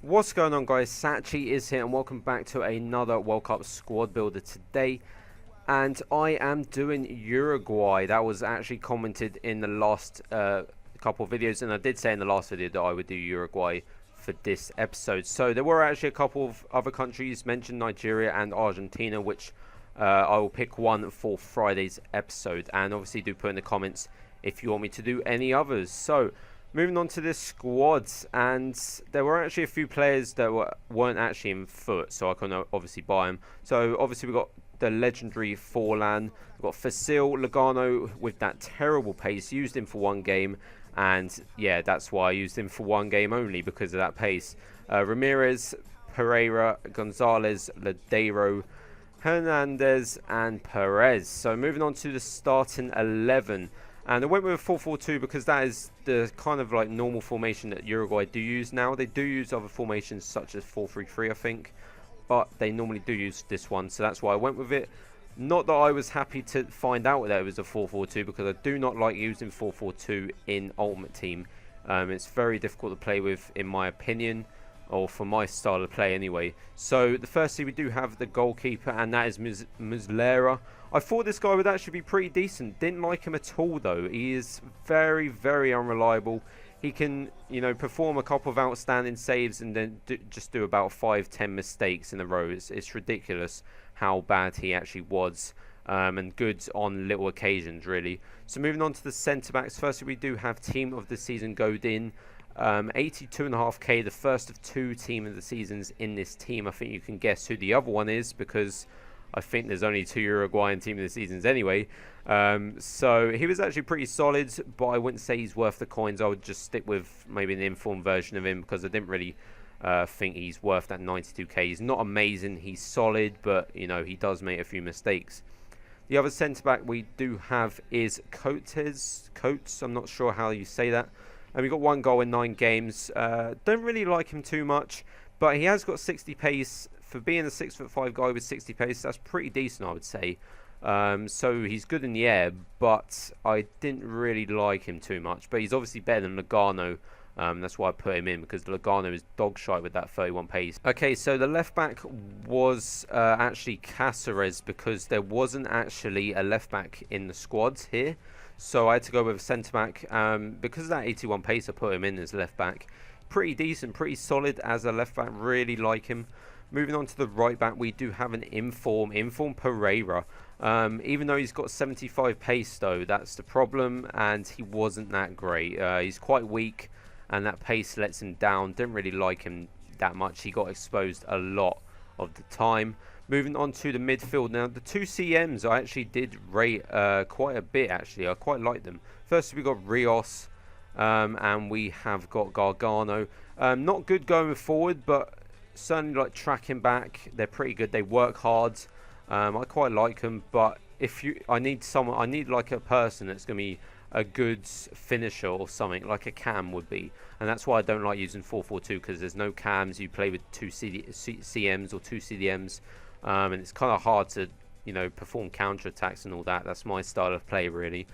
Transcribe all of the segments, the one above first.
What's going on, guys? Satchy is here and welcome back to another World Cup squad builder today. And I am doing Uruguay. That was actually commented in the last couple of videos, and I did say in the last video that I would do Uruguay for this episode. So there were actually a couple of other countries mentioned, Nigeria and Argentina, which I will pick one for Friday's episode. And obviously do put in the comments if you want me to do any others. So moving on to this squads, and there were actually a few players that weren't actually in foot, so I couldn't obviously buy them. So obviously we got the legendary Forlan, we've got Fasil, Logano with that terrible pace, used him for one game, and yeah, that's why I used him for one game only, because of that pace. Ramirez, Pereira, Gonzalez, Ladero, Hernandez and Perez. So moving on to the starting 11. And I went with a 4-4-2 because that is the kind of like normal formation that Uruguay do use now. They do use other formations such as 4-3-3, I think, but they normally do use this one, so that's why I went with it. Not that I was happy to find out that it was a 4-4-2, because I do not like using 4-4-2 in Ultimate Team. It's very difficult to play with, in my opinion, or for my style of play anyway. So firstly we do have the goalkeeper, and that is Muslera. I thought this guy would actually be pretty decent. Didn't like him at all though. He is very, very unreliable. He can, you know, perform a couple of outstanding saves and then just do about 5-10 mistakes in a row. It's ridiculous how bad he actually was. And good on little occasions, really. So moving on to the centre backs. Firstly we do have team of the season Godin. 82.5k, the first of two team of the seasons in this team. I think you can guess who the other one is, because I think there's only two Uruguayan team of the seasons anyway. So he was actually pretty solid, but I wouldn't say he's worth the coins. I would just stick with maybe an informed version of him, because I didn't really think he's worth that 92k. He's not amazing, he's solid, but you know, he does make a few mistakes. The other centre back we do have is Coates. I'm not sure how you say that. And we got one goal in 9 games. Don't really like him too much, but he has got 60 pace. For being a 6'5" guy with 60 pace, that's pretty decent, I would say. So he's good in the air, but I didn't really like him too much. But he's obviously better than Logano. That's why I put him in, because Logano is dog shite with that 31 pace. Okay, so the left back was actually Cáceres, because there wasn't actually a left back in the squads here. So I had to go with a centre back. Because of that 81 pace, I put him in as left back. Pretty decent, pretty solid as a left back. Really like him. Moving on to the right back, we do have an inform Pereira. Even though he's got 75 pace though, that's the problem, and he wasn't that great. He's quite weak, and that pace lets him down. Didn't really like him that much. He got exposed a lot of the time. Moving on to the midfield now, the two CMs I actually did rate quite a bit actually. I quite like them. First we got Rios, and we have got Gargano. Not good going forward, but certainly like tracking back, they're pretty good. They work hard. I quite like them, but I need like a person that's gonna be a good finisher or something, like a cam would be, and that's why I don't like using 4-4-2, because there's no cams. You play with two CMs or two CDMs, and it's kind of hard to, you know, perform counter attacks and all that. That's my style of play, really.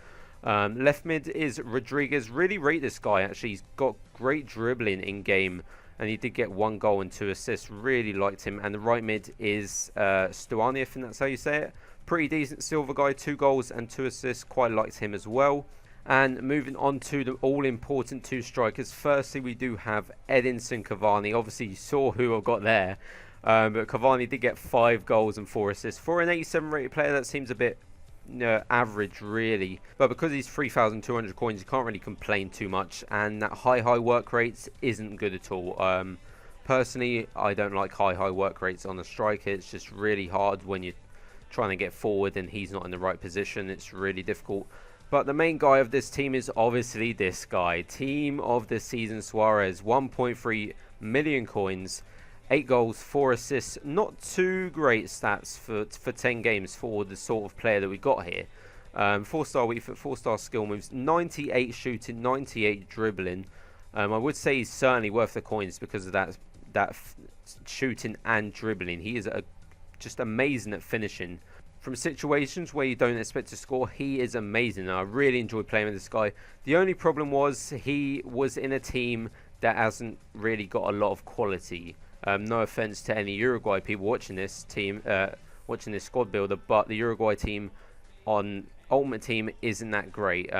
Left mid is Rodriguez. Really rate this guy actually. He's got great dribbling in game, and he did get 1 goal and 2 assists. Really liked him. And the right mid is Stuani, I think that's how you say it. Pretty decent silver guy, 2 goals and 2 assists. Quite liked him as well. And moving on to the all-important 2 strikers. Firstly, we do have Edinson Cavani. Obviously, you saw who I got there. But Cavani did get 5 goals and 4 assists. For an 87 rated player, that seems a bit average, really. But because he's 3,200 coins, you can't really complain too much. And that high work rates isn't good at all. Personally, I don't like high work rates on a striker. It's just really hard when you're trying to get forward and he's not in the right position. It's really difficult. But the main guy of this team is obviously this guy. Team of the season Suarez. 1.3 million coins. 8 goals, 4 assists. Not too great stats for 10 games for the sort of player that we got here. 4-star weak foot, 4-star skill moves, 98 shooting, 98 dribbling. I would say he's certainly worth the coins because of that shooting and dribbling. He is just amazing at finishing. From situations where you don't expect to score, he is amazing. I really enjoy playing with this guy. The only problem was he was in a team that hasn't really got a lot of quality. No offense to any Uruguay people watching this team, watching this squad builder, but the Uruguay team on Ultimate Team isn't that great.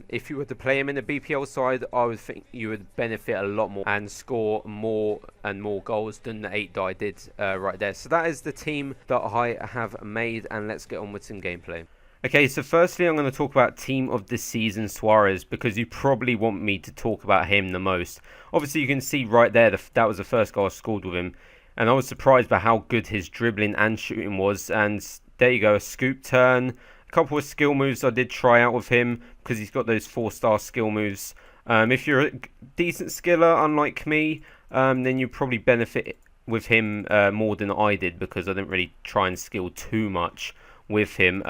If you were to play him in the BPL side, I would think you would benefit a lot more and score more and more goals than the 8 that I did right there. So that is the team that I have made, and let's get on with some gameplay. Okay, so firstly I'm going to talk about Team of the Season Suarez, because you probably want me to talk about him the most. Obviously you can see right there that was the first goal I scored with him, and I was surprised by how good his dribbling and shooting was. And there you go, a scoop turn, a couple of skill moves I did try out with him, because he's got those 4-star skill moves. If you're a decent skiller, unlike me, then you probably benefit with him more than I did, because I didn't really try and skill too much with him.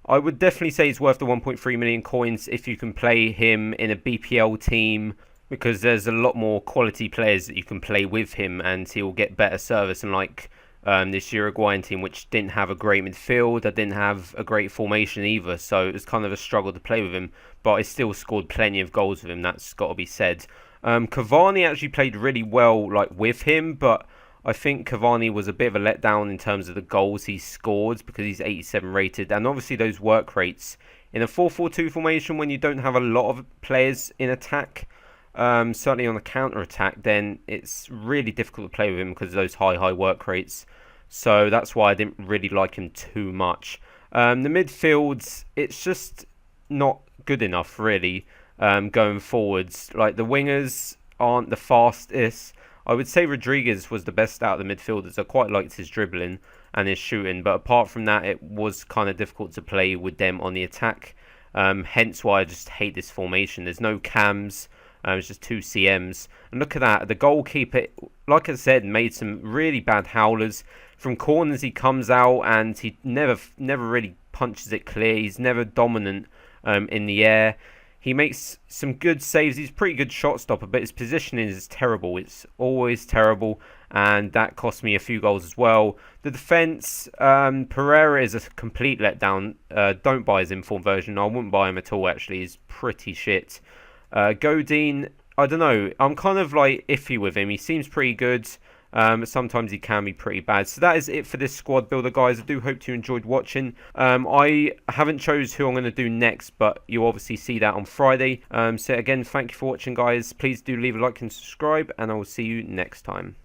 I would definitely say he's worth the 1.3 million coins if you can play him in a BPL team, because there's a lot more quality players that you can play with him, and he'll get better service. Unlike this Uruguayan team, which didn't have a great midfield, I didn't have a great formation either, so it was kind of a struggle to play with him, but I still scored plenty of goals with him, that's got to be said. Cavani actually played really well with him, but I think Cavani was a bit of a letdown in terms of the goals he scored, because he's 87 rated, and obviously those work rates in a 4-4-2 formation, when you don't have a lot of players in attack, certainly on the counter attack, then it's really difficult to play with him because of those high work rates. So that's why I didn't really like him too much. The midfields, it's just not good enough really going forwards. Like, the wingers aren't the fastest. I would say Rodriguez was the best out of the midfielders. I quite liked his dribbling and his shooting, but apart from that, it was kind of difficult to play with them on the attack. Hence why I just hate this formation. There's no cams. It's just 2 CMs. And look at that. The goalkeeper, like I said, made some really bad howlers. From corners, he comes out and he never really punches it clear. He's never dominant in the air. He makes some good saves. He's a pretty good shot stopper, but his positioning is terrible. It's always terrible, and that cost me a few goals as well. The defence, Pereira is a complete letdown. Don't buy his informed version. I wouldn't buy him at all, actually. He's pretty shit. Godin, I don't know. I'm kind of iffy with him. He seems pretty good. Sometimes he can be pretty bad. So that is it for this squad builder, guys. I do hope you enjoyed watching. I haven't chose who I'm going to do next, but you'll obviously see that on Friday. So again, thank you for watching, guys. Please do leave a like and subscribe, and I will see you next time.